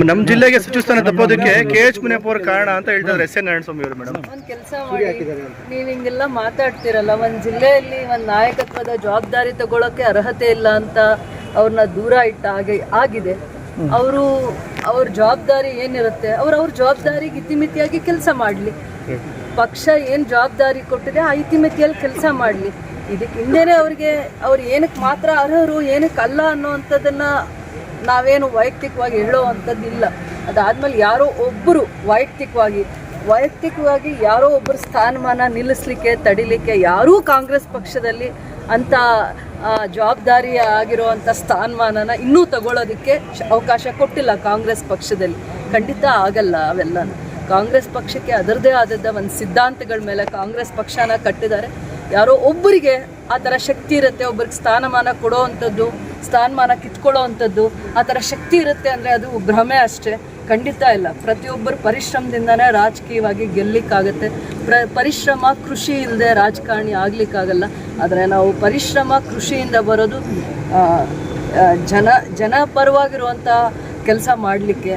ನಮ್ಮ ಜಿಲ್ಲೆಗೆ ಸಚಿವ ಸ್ಥಾನ ತಪ್ಪೋದಕ್ಕೆ KH ಮುನಿಯಪ್ಪ ಅವರು ಕಾರಣ ಅಂತ ಹೇಳ್ತಾರೆ SN ನಾರಾಯಣಸ್ವಾಮಿ ಅವರು. ಮೇಡಮ್, ಒಂದು ಕೆಲಸ ಮಾಡಿ, ನೀವು ಹಿಂಗೆಲ್ಲ ಮಾತಾಡ್ತಿರಲ್ಲ, ಒಂದು ಜಿಲ್ಲೆಯಲ್ಲಿ ಒಂದು ನಾಯಕತ್ವದ ಜವಾಬ್ದಾರಿ ತಗೊಳ್ಳೋಕೆ ಅರ್ಹತೆ ಇಲ್ಲ ಅಂತ ಅವ್ರನ್ನ ದೂರ ಇಟ್ಟ ಆಗಿದೆ. ಅವ್ರ ಜವಾಬ್ದಾರಿ ಏನಿರುತ್ತೆ, ಅವ್ರ ಜವಾಬ್ದಾರಿಗೆ ಇತಿಮಿತಿಯಾಗಿ ಕೆಲಸ ಮಾಡಲಿ. ಪಕ್ಷ ಏನು ಜವಾಬ್ದಾರಿ ಕೊಟ್ಟಿದೆ ಆ ಇತಿಮಿತಿಯಲ್ಲಿ ಕೆಲಸ ಮಾಡಲಿ. ಇದಕ್ಕೆ ಹಿಂದೆನೇ ಅವ್ರು ಏನಕ್ಕೆ ಮಾತ್ರ ಅರ್ಹರು ಏನಕ್ಕೆ ಅಲ್ಲ ಅನ್ನೋವಂಥದ್ದನ್ನ ನಾವೇನು ವೈಯಕ್ತಿಕವಾಗಿ ಹೇಳೋ ಅಂಥದ್ದಿಲ್ಲ. ಅದಾದ್ಮೇಲೆ ಯಾರೋ ಒಬ್ಬರು ವೈಯಕ್ತಿಕವಾಗಿ ಯಾರೋ ಒಬ್ಬರು ಸ್ಥಾನಮಾನ ನಿಲ್ಲಿಸ್ಲಿಕ್ಕೆ ತಡಿಲಿಕ್ಕೆ ಯಾರೂ ಕಾಂಗ್ರೆಸ್ ಪಕ್ಷದಲ್ಲಿ ಅಂಥ ಜವಾಬ್ದಾರಿ ಆಗಿರುವಂಥ ಸ್ಥಾನಮಾನನ ಇನ್ನೂ ತಗೊಳ್ಳೋದಕ್ಕೆ ಅವಕಾಶ ಕೊಟ್ಟಿಲ್ಲ ಕಾಂಗ್ರೆಸ್ ಪಕ್ಷದಲ್ಲಿ. ಖಂಡಿತ ಆಗಲ್ಲ ಅವೆಲ್ಲ. ಕಾಂಗ್ರೆಸ್ ಪಕ್ಷಕ್ಕೆ ಅದರದೇ ಆದದ್ದ ಒಂದು ಸಿದ್ಧಾಂತಗಳ ಮೇಲೆ ಕಾಂಗ್ರೆಸ್ ಪಕ್ಷನ ಕಟ್ಟಿದ್ದಾರೆ. ಯಾರೋ ಒಬ್ಬರಿಗೆ ಆ ಥರ ಶಕ್ತಿ ಇರುತ್ತೆ, ಒಬ್ಬರಿಗೆ ಸ್ಥಾನಮಾನ ಕೊಡೋ ಅಂಥದ್ದು, ಸ್ಥಾನಮಾನ ಕಿತ್ಕೊಳ್ಳೋ ಅಂಥದ್ದು, ಆ ಥರ ಶಕ್ತಿ ಇರುತ್ತೆ ಅಂದರೆ ಅದು ಭ್ರಮೆ ಅಷ್ಟೇ. ಖಂಡಿತ ಇಲ್ಲ. ಪ್ರತಿಯೊಬ್ಬರು ಪರಿಶ್ರಮದಿಂದನೇ ರಾಜಕೀಯವಾಗಿ ಗೆಲ್ಲಿಕ್ಕಾಗತ್ತೆ. ಪರಿಶ್ರಮ ಕೃಷಿ ಇಲ್ಲದೆ ರಾಜಕಾರಣಿ ಆಗ್ಲಿಕ್ಕಾಗಲ್ಲ. ಆದರೆ ನಾವು ಪರಿಶ್ರಮ ಕೃಷಿಯಿಂದ ಬರೋದು ಜನ ಪರವಾಗಿರುವಂಥ ಕೆಲಸ ಮಾಡಲಿಕ್ಕೆ.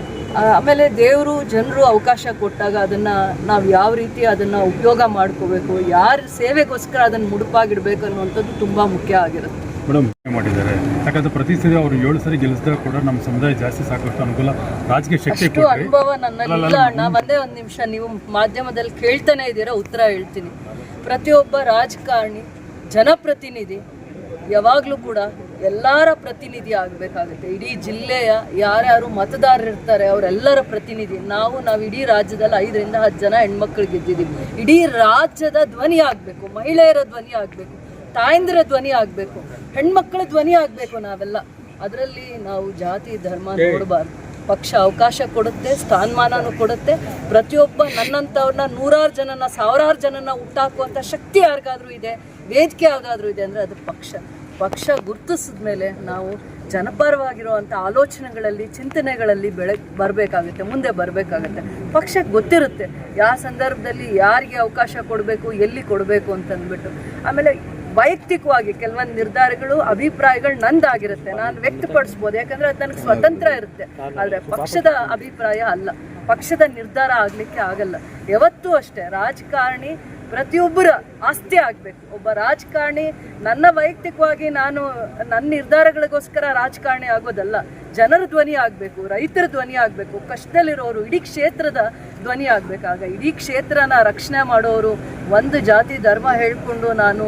ಆಮೇಲೆ ದೇವರು ಜನರು ಅವಕಾಶ ಕೊಟ್ಟಾಗ ಅದನ್ನು ನಾವು ಯಾವ ರೀತಿ ಅದನ್ನು ಉಪಯೋಗ ಮಾಡ್ಕೋಬೇಕು, ಯಾರ ಸೇವೆಗೋಸ್ಕರ ಅದನ್ನು ಮುಡುಪಾಗಿಡಬೇಕು ಅನ್ನುವಂಥದ್ದು ತುಂಬ ಮುಖ್ಯ ಆಗಿರುತ್ತೆ. ಮೇಡಮ್ ಮಾಡಿದ್ದಾರೆ, ಯಾಕಂದ್ರೆ ಪ್ರತಿ ಸರಿ ಅವರು 7 ಸರಿ ಗೆಲ್ಲಿಸಿದಾಗ ಕೂಡ ನಮ್ಮ ಸಮುದಾಯ ಜಾಸ್ತಿ ಸಾಕಷ್ಟು ಅನುಕೂಲ ರಾಜಕೀಯ ಶಕ್ತಿ ಅಷ್ಟು ಅನುಭವ ನನ್ನಲ್ಲಿ ಇಲ್ಲ ಅಣ್ಣ. ಒಂದೇ ಒಂದು ನಿಮಿಷ, ನೀವು ಮಾಧ್ಯಮದಲ್ಲಿ ಕೇಳ್ತಾನೆ ಇದ್ದೀರಾ, ಉತ್ತರ ಹೇಳ್ತೀನಿ. ಪ್ರತಿಯೊಬ್ಬ ರಾಜಕಾರಣಿ ಜನಪ್ರತಿನಿಧಿ ಯಾವಾಗಲೂ ಕೂಡ ಎಲ್ಲರ ಪ್ರತಿನಿಧಿ ಆಗಬೇಕಾಗುತ್ತೆ. ಇಡೀ ಜಿಲ್ಲೆಯ ಯಾರ್ಯಾರು ಮತದಾರರು ಇರ್ತಾರೆ ಅವರೆಲ್ಲರ ಪ್ರತಿನಿಧಿ. ನಾವು ಇಡೀ ರಾಜ್ಯದಲ್ಲಿ 5 ರಿಂದ 10 ಜನ ಹೆಣ್ಮಕ್ಳು ಗೆದ್ದಿದ್ದೀವಿ. ಇಡೀ ರಾಜ್ಯದ ಧ್ವನಿ ಆಗಬೇಕು, ಮಹಿಳೆಯರ ಧ್ವನಿ ಆಗಬೇಕು, ತಾಯಂದಿರ ಧ್ವನಿ ಆಗಬೇಕು, ಹೆಣ್ಮಕ್ಳ ಧ್ವನಿ ಆಗಬೇಕು ನಾವೆಲ್ಲ. ಅದರಲ್ಲಿ ನಾವು ಜಾತಿ ಧರ್ಮ ನೋಡಬಾರ್ದು. ಪಕ್ಷ ಅವಕಾಶ ಕೊಡುತ್ತೆ, ಸ್ಥಾನಮಾನನೂ ಕೊಡುತ್ತೆ. ಪ್ರತಿಯೊಬ್ಬ ನನ್ನಂಥವ್ರನ್ನ 100 ಜನನ 1000 ಜನನ ಹುಟ್ಟಾಕುವಂಥ ಶಕ್ತಿ ಯಾರಿಗಾದ್ರೂ ಇದೆ, ವೇದಿಕೆ ಯಾವುದಾದ್ರೂ ಇದೆ ಅಂದರೆ ಅದು ಪಕ್ಷ ಗುರುತಿಸಿದ ಮೇಲೆ ನಾವು ಜನಪರವಾಗಿರುವಂಥ ಆಲೋಚನೆಗಳಲ್ಲಿ ಚಿಂತನೆಗಳಲ್ಲಿ ಬರಬೇಕಾಗುತ್ತೆ, ಮುಂದೆ ಬರಬೇಕಾಗತ್ತೆ. ಪಕ್ಷಕ್ಕೆ ಗೊತ್ತಿರುತ್ತೆ ಯಾವ ಸಂದರ್ಭದಲ್ಲಿ ಯಾರಿಗೆ ಅವಕಾಶ ಕೊಡಬೇಕು, ಎಲ್ಲಿ ಕೊಡಬೇಕು ಅಂತಂದ್ಬಿಟ್ಟು. ಆಮೇಲೆ ವೈಯಕ್ತಿಕವಾಗಿ ಕೆಲವೊಂದು ನಿರ್ಧಾರಗಳು ಅಭಿಪ್ರಾಯಗಳು ನಂದಾಗಿರುತ್ತೆ, ನಾನು ವ್ಯಕ್ತಪಡಿಸ್ಬೋದು, ಯಾಕಂದರೆ ಅದು ನನಗೆ ಸ್ವತಂತ್ರ ಇರುತ್ತೆ. ಆದರೆ ಪಕ್ಷದ ಅಭಿಪ್ರಾಯ ಅಲ್ಲ, ಪಕ್ಷದ ನಿರ್ಧಾರ ಆಗಲಿಕ್ಕೆ ಆಗಲ್ಲ. ಯಾವತ್ತೂ ಅಷ್ಟೇ ರಾಜಕಾರಣಿ ಪ್ರತಿಯೊಬ್ಬರ ಆಸ್ತಿ ಆಗಬೇಕು. ಒಬ್ಬ ರಾಜಕಾರಣಿ ನನ್ನ ವೈಯಕ್ತಿಕವಾಗಿ ನನ್ನ ನಿರ್ಧಾರಗಳಿಗೋಸ್ಕರ ರಾಜಕಾರಣಿ ಆಗೋದಲ್ಲ. ಜನರ ಧ್ವನಿ ಆಗಬೇಕು, ರೈತರ ಧ್ವನಿ ಆಗಬೇಕು, ಕಷ್ಟದಲ್ಲಿರೋರು, ಇಡೀ ಕ್ಷೇತ್ರದ ಧ್ವನಿ ಆಗಬೇಕಾಗ ಇಡೀ ಕ್ಷೇತ್ರನ ರಕ್ಷಣೆ ಮಾಡೋರು ಒಂದು ಜಾತಿ ಧರ್ಮ ಹೇಳ್ಕೊಂಡು ನಾನು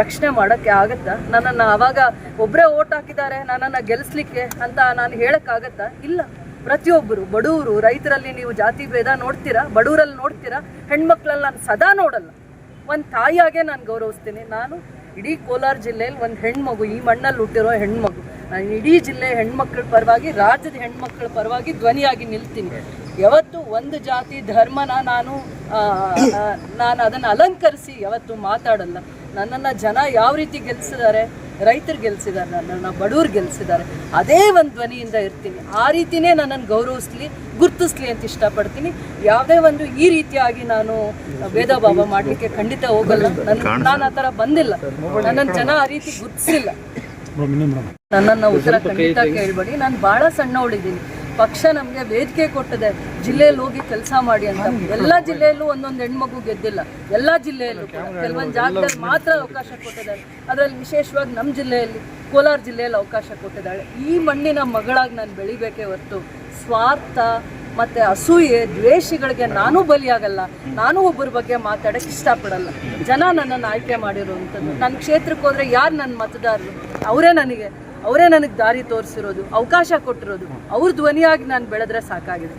ರಕ್ಷಣೆ ಮಾಡೋಕ್ಕೆ ಆಗುತ್ತಾ? ನನ್ನನ್ನು ಆವಾಗ ಒಬ್ಬರೇ ಓಟ್ ಹಾಕಿದ್ದಾರೆ ನನ್ನನ್ನು ಗೆಲ್ಲಿಸ್ಲಿಕ್ಕೆ ಅಂತ ನಾನು ಹೇಳೋಕ್ಕಾಗತ್ತಾ? ಇಲ್ಲ. ಪ್ರತಿಯೊಬ್ಬರು ಬಡವರು, ರೈತರಲ್ಲಿ ನೀವು ಜಾತಿ ಭೇದ ನೋಡ್ತೀರಾ, ಬಡವರಲ್ಲಿ ನೋಡ್ತೀರಾ, ಹೆಣ್ಮಕ್ಳಲ್ಲಿ ನಾನು ಸದಾ ನೋಡಲ್ಲ. ಒಂದು ತಾಯಿಯಾಗೆ ನಾನು ಗೌರವಿಸ್ತೀನಿ. ನಾನು ಇಡೀ ಕೋಲಾರ ಜಿಲ್ಲೆಯಲ್ಲಿ ಒಂದು ಹೆಣ್ಮಗು, ಈ ಮಣ್ಣಲ್ಲಿ ಹುಟ್ಟಿರೋ ಹೆಣ್ಮಗು. ನಾನು ಇಡೀ ಜಿಲ್ಲೆ ಹೆಣ್ಮಕ್ಳ ಪರವಾಗಿ, ರಾಜ್ಯದ ಹೆಣ್ಮಕ್ಳ ಪರವಾಗಿ ಧ್ವನಿಯಾಗಿ ನಿಲ್ತೀನಿ. ಯಾವತ್ತು ಒಂದು ಜಾತಿ ಧರ್ಮನ ನಾನು ಅದನ್ನು ಅಲಂಕರಿಸಿ ಯಾವತ್ತು ಮಾತಾಡಲ್ಲ. ನನ್ನನ್ನು ಜನ ಯಾವ ರೀತಿ ಗೆಲ್ಲಿಸಿದ್ದಾರೆ, ರೈತರು ಗೆಲ್ಲಿಸಿದ್ದಾರೆ, ನನ್ನನ್ನು ಬಡವ್ರು ಗೆಲ್ಲಿಸಿದ್ದಾರೆ, ಅದೇ ಒಂದು ಧ್ವನಿಯಿಂದ ಇರ್ತೀನಿ. ಆ ರೀತಿಯೇ ನನ್ನನ್ನು ಗುರುತಿಸ್ಲಿ ಅಂತ ಇಷ್ಟಪಡ್ತೀನಿ. ಯಾವುದೇ ಒಂದು ಈ ರೀತಿಯಾಗಿ ನಾನು ಭೇದ ಭಾವ ಮಾಡಲಿಕ್ಕೆ ಖಂಡಿತ ಹೋಗಲ್ಲ. ನಾನು ಆ ಥರ ಬಂದಿಲ್ಲ, ನನ್ನನ್ನು ಜನ ಆ ರೀತಿ ಗುರುತಿಸಿಲ್ಲ. ನನ್ನನ್ನು ಉತ್ತರ ಖಂಡಿತ ಕೇಳಬೇಡಿ. ನಾನು ಭಾಳ ಸಣ್ಣವಳಿದ್ದೀನಿ. ಪಕ್ಷ ನಮಗೆ ವೇದಿಕೆ ಕೊಟ್ಟಿದೆ, ಜಿಲ್ಲೆಯಲ್ಲಿ ಹೋಗಿ ಕೆಲಸ ಮಾಡಿ ಅಂತ. ಎಲ್ಲ ಜಿಲ್ಲೆಯಲ್ಲೂ ಒಂದೊಂದು ಹೆಣ್ಮಗು ಗೆದ್ದಿಲ್ಲ, ಎಲ್ಲ ಜಿಲ್ಲೆಯಲ್ಲೂ ಕೆಲವೊಂದು ಜಾಗದಲ್ಲಿ ಮಾತ್ರ ಅವಕಾಶ ಕೊಟ್ಟಿದ್ದಾರೆ. ಅದರಲ್ಲಿ ವಿಶೇಷವಾಗಿ ನಮ್ಮ ಜಿಲ್ಲೆಯಲ್ಲಿ, ಕೋಲಾರ ಜಿಲ್ಲೆಯಲ್ಲಿ ಅವಕಾಶ ಕೊಟ್ಟಿದ್ದಾಳೆ. ಈ ಮಣ್ಣಿನ ಮಗಳಾಗಿ ನಾನು ಬೆಳಿಬೇಕೇ ಹೊರತು ಸ್ವಾರ್ಥ ಮತ್ತು ಅಸೂಯೆ ದ್ವೇಷಗಳಿಗೆ ನಾನು ಬಲಿಯಾಗಲ್ಲ. ನಾನು ಒಬ್ಬರ ಬಗ್ಗೆ ಮಾತಾಡೋಕ್ಕೆ ಇಷ್ಟಪಡಲ್ಲ. ಜನ ನನ್ನನ್ನು ಆಯ್ಕೆ ಮಾಡಿರುವಂಥದ್ದು. ನನ್ನ ಕ್ಷೇತ್ರಕ್ಕೆ ಹೋದರೆ ಯಾರು ನನ್ನ ಮತದಾರರು, ಅವರೇ ನನಗೆ ದಾರಿ ತೋರಿಸಿರೋದು, ಅವಕಾಶ ಕೊಟ್ಟಿರೋದು. ಅವ್ರ ಧ್ವನಿಯಾಗಿ ನಾನು ಬೆಳೆದ್ರೆ ಸಾಕಾಗಿದೆ.